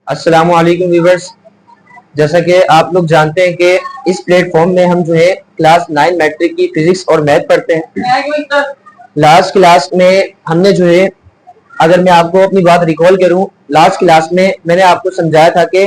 अस्सलाम वालेकुम व्यूअर्स। जैसा कि आप लोग जानते हैं कि इस प्लेटफॉर्म में हम जो है क्लास 9 मैट्रिक की फिजिक्स और मैथ पढ़ते हैं। लास्ट क्लास में हमने जो है, अगर मैं आपको अपनी बात रिकॉल करूं, लास्ट क्लास में मैंने आपको समझाया था कि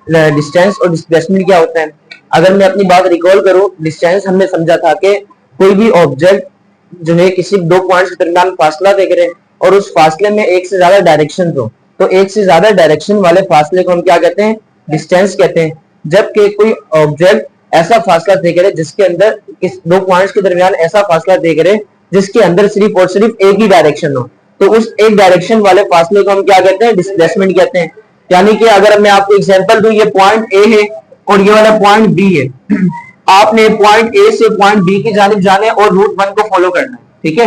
डिस्टेंस और डिस्प्लेसमेंट क्या होता है। अगर मैं अपनी बात रिकॉल करूं, डिस्टेंस हमने समझा था कि कोई भी ऑब्जेक्ट जो है किसी दो पॉइंट्स के दरमियान फासला देख रहे हैं और उस फासले में एक से ज्यादा डायरेक्शन हो, तो एक से ज्यादा डायरेक्शन वाले फासले को हम क्या कहते हैं? डिस्टेंस कहते हैं। जबकि कोई ऑब्जेक्ट ऐसा फासला देख रहे जिसके अंदर इस दो पॉइंट्स के दरमियान ऐसा फासला देख रहे जिसके अंदर सिर्फ और सिर्फ एक ही डायरेक्शन हो, तो उस एक डायरेक्शन वाले फासले को हम क्या कहते हैं? डिस्प्लेसमेंट कहते हैं। यानी कि अगर मैं आपको एग्जांपल दूं, ये पॉइंट ए है और ये वाला पॉइंट बी है। आपने पॉइंट ए से पॉइंट बी की जानिब जाना है और रूट 1 को फॉलो करना है, ठीक है।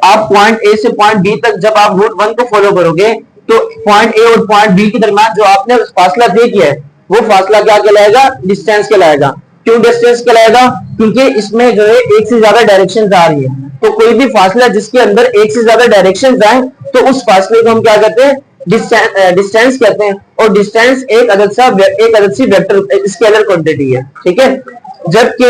आप पॉइंट ए से पॉइंट बी तक जब आप रूट 1 को फॉलो करोगे तो पॉइंट ए और पॉइंट बी के दरमियान जो आपने फासला तय किया है वो फासला क्या कहलाएगा? डिस्टेंस कहलाएगा। क्यों डिस्टेंस कहलाएगा? क्योंकि इसमें जो है एक से ज्यादा डायरेक्शन आ रही है, तो कोई भी फासला जिसके अंदर एक से ज्यादा डायरेक्शन आए तो उस फासले को हम क्या कहते हैं? डिस्टेंस कहते हैं। और डिस्टेंस एक अदद सी वेक्टर स्केलर क्वांटिटी है, ठीक है। जबकि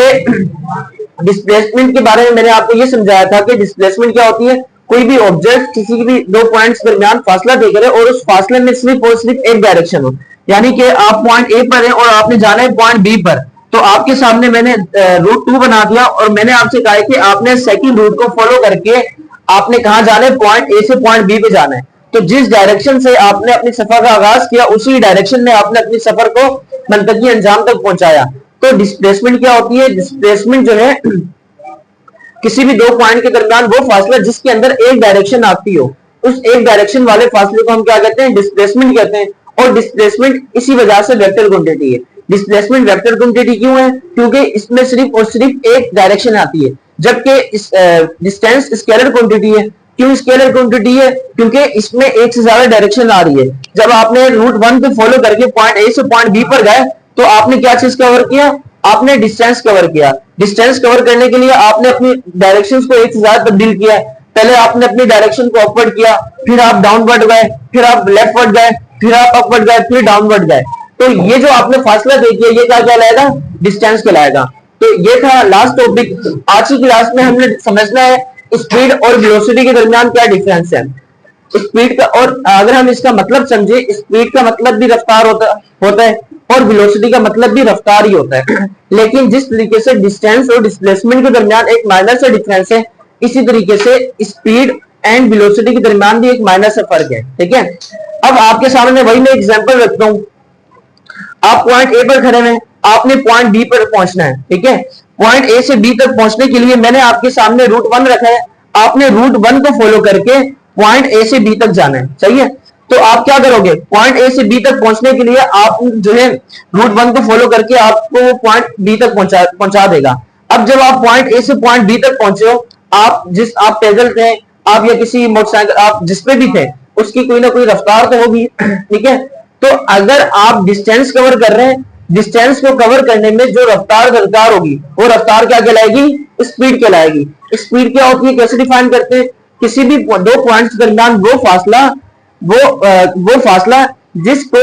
डिस्प्लेसमेंट के बारे में मैंने आपको ये समझाया था कि डिस्प्लेसमेंट क्या होती है? कोई भी ऑब्जेक्ट किसी भी दो पॉइंट्स के दरमियान फासला देकर है और उस फासले में सिर्फ और सिर्फ एक डायरेक्शन हो। यानी कि आप पॉइंट ए पर हैं और आपने जाना है पॉइंट बी पर, तो आपके सामने मैंने रूट 2 बना दिया और मैंने आपसे कहा कि आपने सेकंड रूट को फॉलो करके आपने कहा जाना है? पॉइंट ए से पॉइंट बी पे जाना है। तो जिस डायरेक्शन से आपने अपनी सफर का आगाज किया उसी डायरेक्शन में आपने अपनी सफर को मंतकी अंजाम तक पहुंचाया। तो डिस्प्लेसमेंट क्या होती है? डिस्प्लेसमेंट जो है किसी भी दो पॉइंट के दरमियान वो फासला जिसके अंदर एक डायरेक्शन आती हो, उस एक डायरेक्शन वाले फासले को हम क्या कहते हैं? डिस्प्लेसमेंट कहते हैं। और डिस्प्लेसमेंट इसी वजह से वेक्टर क्वांटिटी है। डिस्प्लेसमेंट वेक्टर क्वांटिटी क्यों है? क्योंकि इसमें सिर्फ और सिर्फ एक डायरेक्शन आती है, जबकि डिस्टेंस स्केलर क्वांटिटी है। क्यों स्केलर क्वांटिटी है? क्योंकि इसमें एक से ज्यादा डायरेक्शन आ रही है। जब आपने रूट 1 पे फॉलो करके पॉइंट ए से पॉइंट बी पर गए तो आपने क्या चीज कवर किया? आपने डिस्टेंस कवर किया। डिस्टेंस कवर करने के लिए आपने अपनी डायरेक्शंस को एक से ज्यादा तब्दील किया। पहले आपने अपनी डायरेक्शन को अपवर्ड किया, फिर आप डाउनवर्ड गए, फिर आप लेफ्टवर्ड गए, फिर आप अपवर्ड गए, फिर डाउनवर्ड गए। तो ये जो आपने फासला तय किया ये क्या कहलाएगा? डिस्टेंस कहलाएगा। तो ये था लास्ट टॉपिक। आज की क्लास में हमने समझना है स्पीड और वेलोसिटी के दरमियान क्या डिफरेंस है। स्पीड का, और अगर हम इसका मतलब समझे, स्पीड का मतलब भी रफ्तार होता है और वेलोसिटी का मतलब भी रफ्तार ही होता है। लेकिन जिस तरीके से डिस्टेंस और डिस्प्लेसमेंट के दरमियान एक माइनर सा डिफरेंस है, इसी तरीके से स्पीड एंड वेलोसिटी के दरमियान भी एक माइनर सा फर्क है, ठीक है। अब आपके सामने वही मैं एग्जांपल रखता हूं। आप पॉइंट ए पर खड़े हैं, आपने पॉइंट बी पर पहुंचना है, ठीक है। पॉइंट ए से बी तक पहुंचने के लिए मैंने आपके सामने रूट 1 रखा है। आपने रूट 1 को फॉलो करके पॉइंट ए से बी तक जाना है, सही है। तो आप क्या करोगे? पॉइंट ए से बी तक पहुंचने के लिए आप जो है रूट 1 को फॉलो करके आपको पॉइंट बी तक पहुंचा देगा। अब जब आप पॉइंट ए से पॉइंट बी तक पहुंचे हो, आप पैदल थे, आप या किसी मोटरसाइकिल, आप जिस पे भी थे, उसकी कोई ना कोई रफ्तार तो होगी, ठीक है। तो अगर आप डिस्टेंस कवर कर रहे हैं, डिस्टेंस को कवर करने में जो रफ्तार दरकार होगी वो रफ्तार क्या कहलाएगी? स्पीड कहलाएगी। स्पीड क्या होती है? कैसे डिफाइन करते हैं? किसी भी दो पॉइंट्स के दरमियान वो फासला जिसको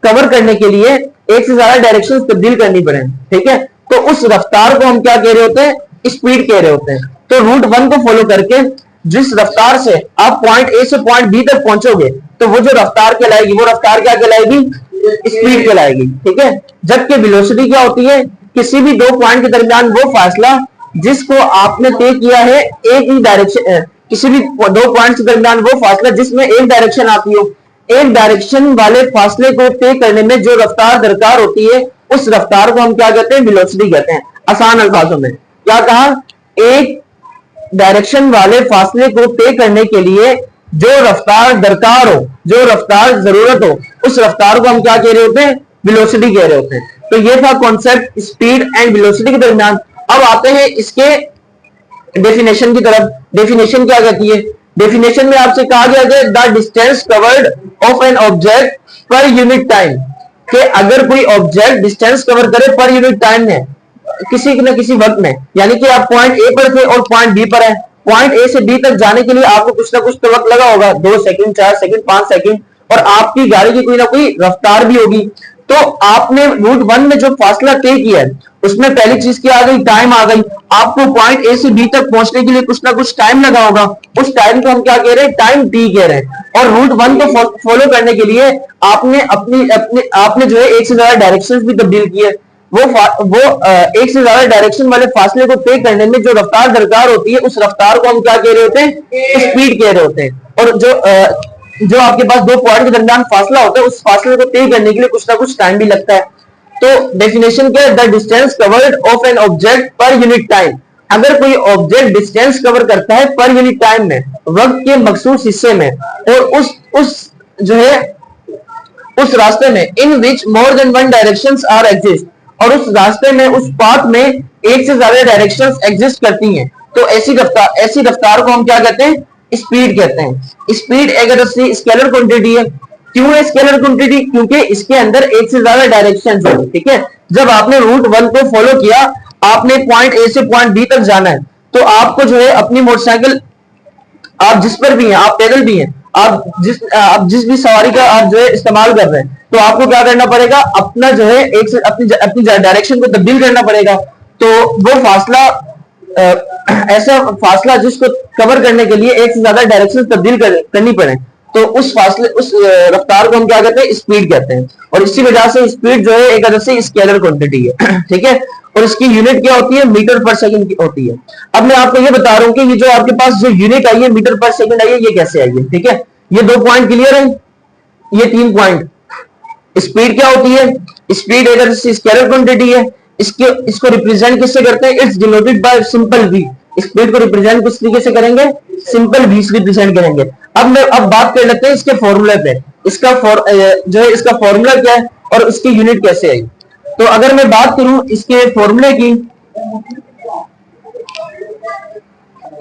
कवर करने के लिए एक से ज्यादा डायरेक्शन तब्दील करनी पड़े, ठीक है। तो उस रफ्तार को हम क्या कह रहे होते हैं? स्पीड कह रहे होते हैं। तो रूट 1 को फॉलो करके जिस रफ्तार से आप पॉइंट ए से पॉइंट बी तक पहुंचोगे तो वो जो रफ्तार कहलाएगी वो रफ्तार क्या कहलाएगी? स्पीड कहलाएगी, ठीक है। जबकि वेलोसिटी क्या होती है? किसी भी दो पॉइंट के दरमियान वो फासला जिसको आपने तय किया है एक ही डायरेक्शन, किसी भी दो पॉइंट्स के दरमियान वो फासला जिसमें एक डायरेक्शन आती हो, एक डायरेक्शन वाले फासले को तय करने में जो रफ्तार दरकार होती है उस रफ्तार को हम क्या कहते हैं? वेलोसिटी कहते हैं। आसान अल्फाजों में क्या कहा? एक डायरेक्शन वाले फासले को तय करने के लिए जो रफ्तार दरकार हो, जो रफ्तार जरूरत हो, उस रफ्तार को हम क्या कह रहे होते हैं? वेलोसिटी कह रहे होते हैं। तो ये था कॉन्सेप्ट स्पीड एंड वेलोसिटी के दरमियान। अब आते हैं इसके डेफिनेशन की तरफ। डेफिनेशन क्या कहती है? डेफिनेशन में आपसे कहा गया है the distance covered of an object per unit time, कि अगर कोई ऑब्जेक्ट डिस्टेंस कवर करे पर यूनिट टाइम में, किसी न किसी वक्त में, यानी कि आप पॉइंट ए पर थे और पॉइंट बी पर है, पॉइंट ए से बी तक जाने के लिए आपको कुछ ना कुछ तो वक्त लगा होगा, 2 सेकंड, 4 सेकंड, 5 सेकंड, और आपकी गाड़ी की कोई ना कोई रफ्तार भी होगी। तो आपने रूट 1 में जो फासला तय किया है उसमें पहली चीज क्या आ गई, टाइम आ गई। आपको पॉइंट ए से बी तक पहुंचने के लिए कुछ ना कुछ टाइम लगा होगा, उस टाइम को हम क्या कह रहे हैं, टाइम टी कह रहे हैं। और रूट 1 को फॉलो करने के लिए आपने आपने जो है एक से ज्यादा डायरेक्शंस भी तब्दील किए। वो एक से ज्यादा डायरेक्शन वाले फासले को तय करने में जो रफ्तार दरकार होती है उस रफ्तार को हम क्या कह रहे होते हैं, स्पीड कह रहे होते हैं। और जो आपके पास दो पॉइंट के दरमियान फासला होता है उस फासले को तय करने के लिए कुछ ना कुछ टाइम भी लगता है। तो डेफिनेशन क्या है, the distance covered of an object per unit time. अगर कोई ऑब्जेक्ट डिस्टेंस कवर करता है पर यूनिट टाइम में, वक्त के मखसूस हिस्से में, और उस जो है उस रास्ते में, in which more than one directions are exist, और उस रास्ते में, उस पाथ में एक से ज्यादा डायरेक्शंस एग्जिस्ट करती हैं, तो ऐसी रफ्तार को हम क्या कहते हैं, स्पीड कहते हैं। स्पीड एक स्केलर क्वांटिटी है। क्यों है स्केलर क्वांटिटी? क्योंकि इसके अंदर एक से ज्यादा डायरेक्शंस हैं, ठीक है। जब आपने रूट 1 को फॉलो किया, आपने पॉइंट ए से पॉइंट बी तक जाना है, तो आपको जो है अपनी मोटरसाइकिल, आप जिस पर भी हैं, आप पैदल भी हैं, आप जिस भी सवारी का आप जो है इस्तेमाल कर रहे हैं, तो आपको क्या करना पड़ेगा, अपना जो है एक से अपनी डायरेक्शन को तब्दील करना पड़ेगा। तो वो फासला ऐसा फासला जिसको कवर करने के लिए एक से ज्यादा डायरेक्शन तब्दील करनी पड़े, तो उस रफ्तार को हम क्या कहते हैं, स्पीड कहते हैं। और इसी वजह से स्पीड जो है एक तरह से स्केलर क्वांटिटी है, ठीक है। और इसकी यूनिट क्या होती है, मीटर पर सेकंड की होती है। अब मैं आपको ये बता रहा हूं कि ये जो आपके पास जो यूनिट आई है, मीटर पर सेकंड आई है, ये कैसे आई है, ठीक है। ये 2 पॉइंट क्लियर है, ये 3 पॉइंट। स्पीड क्या होती है, स्पीड एक तरह से स्केलर क्वांटिटी है। इसको रिप्रेजेंट किससे करते हैं, it's denoted by simple V. स्पीड को रिप्रेजेंट किस तरीके से करेंगे, सिंपल वी से रिप्रेजेंट करेंगे। अब बात कर लेते हैं इसके फॉर्मूले पे। जो है इसका फॉर्मूला क्या है और इसकी यूनिट कैसे आई। तो अगर मैं बात करूं इसके फॉर्मूले की,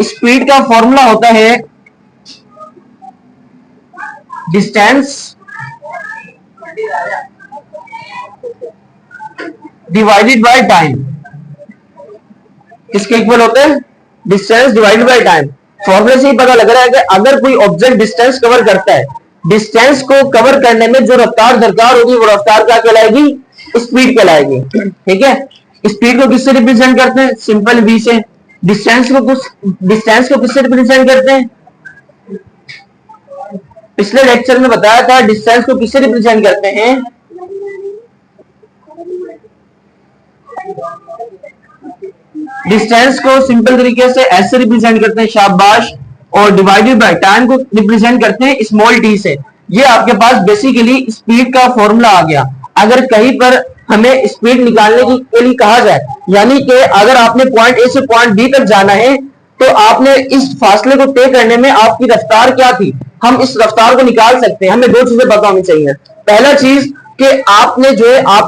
स्पीड का फॉर्मूला होता है डिस्टेंस डिवाइडेड बाय टाइम। किसके इक्वल होते हैं, डिस्टेंस डिवाइडेड बाय टाइम। फॉर्मूले से ही पता लग रहा है कि अगर कोई ऑब्जेक्ट डिस्टेंस कवर करता है, डिस्टेंस को कवर करने में जो रफ्तार दरकार होगी वो रफ्तार क्या कहलाएगी, स्पीड कहलाएगी, ठीक है। स्पीड को किससे रिप्रेजेंट करते हैं, सिंपल वी से। डिस्टेंस को किससे रिप्रेजेंट करते हैं, पिछले लेक्चर में बताया था डिस्टेंस को किससे रिप्रेजेंट करते हैं, डिस्टेंस को सिंपल तरीके से एस से रिप्रेजेंट करते हैं, शाबाश। और डिवाइडेड बाय टाइम को रिप्रेजेंट करते हैं स्मॉल टी से। ये आपके पास बेसिकली स्पीड का फॉर्मूला आ गया। अगर कहीं पर हमें स्पीड निकालने के लिए कहा जाए, यानी कि अगर आपने पॉइंट ए से पॉइंट बी तक जाना है, तो आपने इस फासले को तय करने में आपकी रफ्तार क्या थी, हम इस रफ्तार को निकाल सकते हैं। हमें 2 चीजें पता होनी चाहिए। पहला चीज कि आपने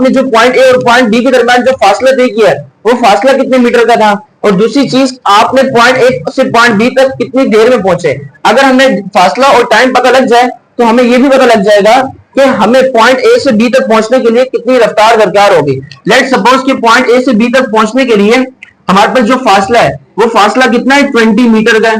जो पॉइंट ए और पॉइंट बी के दरमियान जो फासला तय किया है वो फासला कितने मीटर का था, और दूसरी चीज आपने पॉइंट ए से पॉइंट बी तक कितनी देर में पहुंचे। अगर हमें फासला और टाइम पता लग जाए तो हमें यह भी पता लग जाएगा कि हमें पॉइंट ए से बी तक पहुंचने के लिए कितनी रफ्तार दरकार होगी। लेट्स सपोज कि पॉइंट ए से बी तक पहुंचने के लिए हमारे पास जो फासला है वो फासला कितना है, 20 मीटर का है।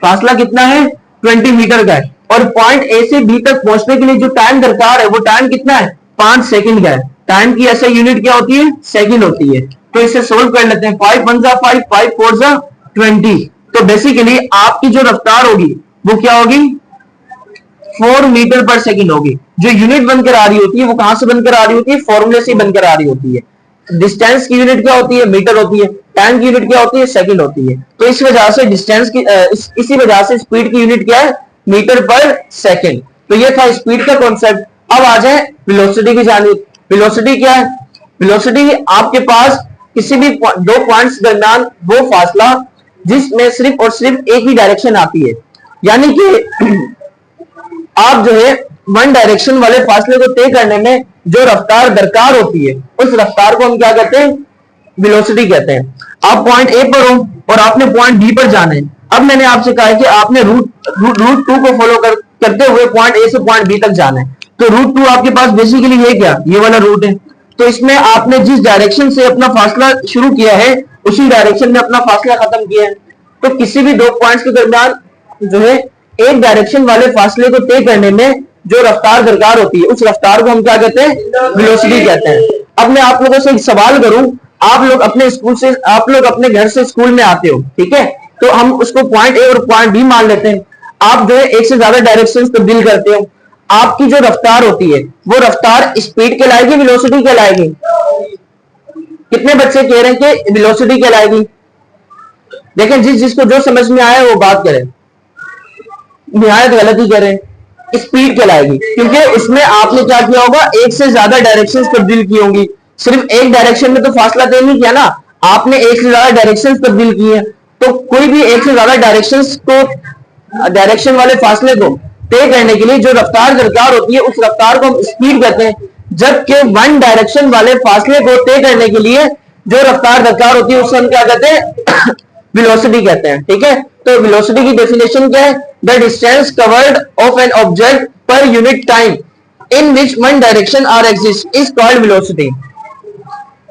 फासला कितना है, 20 मीटर का है। और पॉइंट ए से बी तक पहुंचने के लिए जो टाइम दरकार है वो टाइम कितना है, 5 सेकंड का है। टाइम की ऐसे यूनिट क्या होती है, सेकंड होती है। तो इसे सोल्व कर लेते हैं। 5 1 जा 5, 5 4 जा 20। तो बेसिकली आपकी जो रफ्तार होगी वो क्या होगी, 4 मीटर पर सेकंड होगी। जो यूनिट बनकर आ रही होती है वो कहां से बनकर आ रही होती है, फॉर्मूले से बनकर आ रही होती है। डिस्टेंस की यूनिट क्या होती है, मीटर होती है। टाइम की यूनिट क्या होती है, सेकंड होती है। तो इस वजह से डिस्टेंस की इसी वजह से स्पीड की यूनिट क्या है, मीटर पर सेकंड। तो ये था स्पीड का कॉन्सेप्ट। अब आ जाए वेलोसिटी की जानिब। वेलोसिटी क्या है, वेलोसिटी आपके पास किसी भी 2 पॉइंट्स दरमियान वो फासला जिसमें सिर्फ और सिर्फ एक ही डायरेक्शन आती है, यानी कि आप जो है वन डायरेक्शन वाले फासले को तय करने में जो रफ्तार दरकार होती है उस रफ्तार को हम क्या कहते हैं, वेलोसिटी कहते हैं। आप पॉइंट ए पर हो और आपने पॉइंट बी पर जाना है। अब मैंने आपसे कहा है कि आपने रूट 2 को फॉलो करते हुए पॉइंट ए से पॉइंट बी तक जाना है। तो रूट 2 आपके पास बेसिकली ये क्या, ये वाला रूट है। तो इसमें आपने जिस डायरेक्शन से अपना फासला शुरू किया है उसी डायरेक्शन में अपना फासला खत्म किया है। तो किसी भी 2 पॉइंट्स के दरमियान जो है एक डायरेक्शन वाले फासले को तय करने में जो रफ्तार दरकार होती है उस रफ्तार को हम क्या कहते हैं, वेलोसिटी कहते हैं। अब मैं आप लोगों से एक सवाल करूं, आप लोग अपने घर से स्कूल में आते हो, ठीक है, तो हम उसको पॉइंट ए और पॉइंट बी मान लेते हैं। आप जो है एक से ज्यादा डायरेक्शन तब्दील करते हो, आपकी जो रफ्तार होती है वो रफ्तार स्पीड कहलाएगी, वेलोसिटी कहलाएगी? कितने बच्चे कह रहे हैं कि वेलोसिटी कहलाएगी? देखें, जिसको जो समझ में आया वो बात करें, निहायत गलत ही करें, स्पीड कहलाएगी, क्योंकि इसमें आपने क्या किया होगा, एक से ज्यादा डायरेक्शन तब्दील की होंगी। सिर्फ एक डायरेक्शन में तो फासला तय नहीं किया ना, आपने एक से ज्यादा डायरेक्शन तब्दील की है, तो कोई भी एक से ज्यादा डायरेक्शन वाले फासले को तय करने के लिए जो रफ्तार दरकार होती है उस रफ्तार को हम स्पीड कहते हैं, जबकि वन डायरेक्शन वाले फासले को तय करने के लिए जो रफ्तार दरकार होती है उससे हम क्या कहते हैं, वेलोसिटी कहते हैं। ठीक है, तो वेलोसिटी की डेफिनेशन क्या है? The distance covered of an object per unit time in which one direction are exist is called velocity.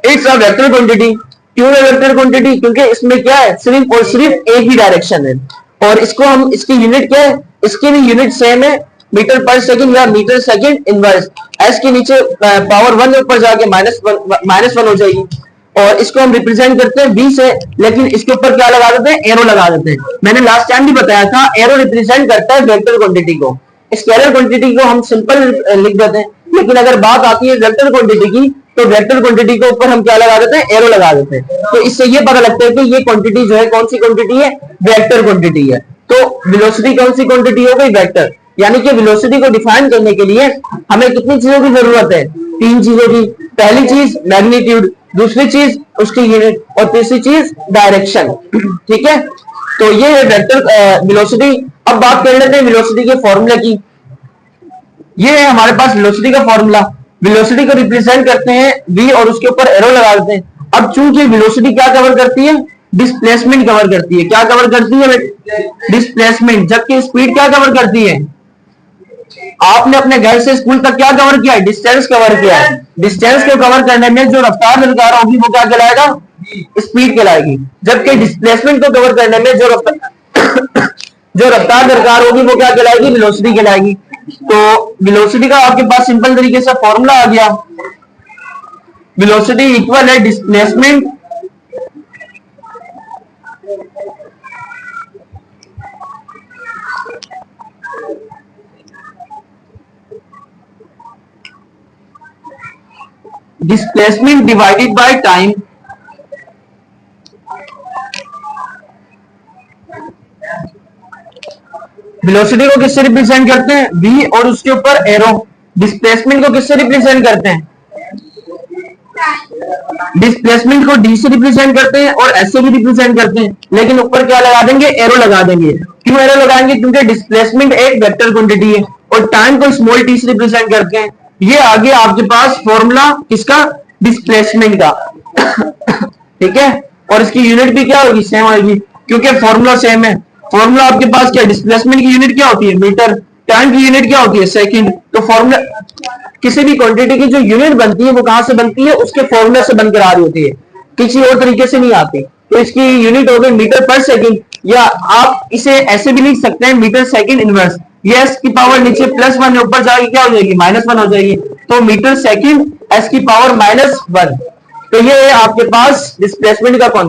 It's a vector quantity. क्यों है वेक्टर क्वांटिटी? क्योंकि इसमें क्या है, सिर्फ और सिर्फ एक ही डायरेक्शन है, और इसको हम, इसकी यूनिट क्या है, इसकी भी यूनिट सेम है, मीटर पर सेकंड या मीटर सेकंड इनवर्स। एस के नीचे पावर 1 ऊपर जाके -1 हो जाएगी, और इसको हम रिप्रेजेंट करते हैं v से, लेकिन इसके ऊपर क्या लगा देते हैं, एरो लगा देते हैं। मैंने लास्ट टाइम भी बताया था, एरो रिप्रेजेंट करता है वेक्टर क्वांटिटी को। स्केलर क्वांटिटी को हम सिंपल लिख देते हैं, लेकिन अगर बात आती है वेक्टर क्वांटिटी की, तो वेक्टर क्वांटिटी के ऊपर हम क्या लगा देते हैं, एरो लगा देते हैं। तो इससे ये पता लगता है कि ये क्वांटिटी जो है कौन सी क्वांटिटी है, वेक्टर क्वांटिटी है। तो वेलोसिटी कौन सी क्वांटिटी हो गई, वेक्टर। यानी कि वेलोसिटी को डिफाइन करने के लिए हमें कितनी चीजों की जरूरत है, 3 चीजों की। पहली चीज मैग्नीट्यूड, दूसरी चीज उसकी यूनिट, और तीसरी चीज डायरेक्शन। ठीक है, तो ये है वेक्टर वेलोसिटी। अब बात कर लेते हैं वेलोसिटी के फॉर्मूला की। ये है हमारे पास वेलोसिटी का फॉर्मूला। वेलोसिटी को रिप्रेजेंट करते हैं v और उसके ऊपर एरो लगा देते हैं। अब चूंकि वेलोसिटी क्या कवर करती है, डिस्प्लेसमेंट कवर करती है। क्या कवर करती है, डिस्प्लेसमेंट। जबकि स्पीड क्या कवर करती है, आपने अपने घर से स्कूल तक क्या कवर किया है, डिस्टेंस कवर किया है। डिस्टेंस को कवर करने में जो रफ्तार दरकार होगी वो क्या कहलाएगा, स्पीड कहलाएगी। जबकि डिस्प्लेसमेंट को कवर करने में जो रफ्तार दरकार होगी वो क्या कहलाएगी, वेलोसिटी कहलाएगी। तो वेलोसिटी का आपके पास सिंपल तरीके से फॉर्मूला आ गया, वेलोसिटी इक्वल है displacement divided by time. Velocity को किससे रिप्रेजेंट करते हैं, v और उसके ऊपर एरो। डिस्प्लेसमेंट को किससे रिप्रेजेंट करते हैं, डिस्प्लेसमेंट को d से रिप्रेजेंट करते हैं और s से भी रिप्रेजेंट करते हैं, लेकिन ऊपर क्या लगा देंगे, एरो लगा देंगे। क्यों एरो लगाएंगे, क्योंकि डिस्प्लेसमेंट एक वेक्टर क्वांटिटी है और टाइम को स्मॉल t से रिप्रेजेंट करते हैं। ये आगे आपके पास फॉर्मूला किसका, डिस्प्लेसमेंट का। ठीक है, और इसकी यूनिट भी क्या होगी, सेम आएगी, क्योंकि फॉर्मूला सेम है। फॉर्मूला आपके पास क्या है, डिस्प्लेसमेंट की यूनिट क्या होती है, मीटर, टाइम की यूनिट क्या होती है, सेकंड। तो फॉर्मूला, किसी भी क्वांटिटी की जो यूनिट बनती है वो कहां से बनती है, उसके फॉर्मूला से बनकर आ रही होती है, किसी और तरीके से नहीं आती। तो इसकी यूनिट हो गई मीटर पर सेकंड, या आप इसे ऐसे भी लिख सकते हैं, मीटर सेकंड इनवर्स। ये s की पावर नीचे +1 ऊपर जाएगी, क्या हो जाएगी, -1 हो जाएगी। तो मीटर सेकंड s की पावर -1। तो ये है आपके पास डिस्प्लेसमेंट का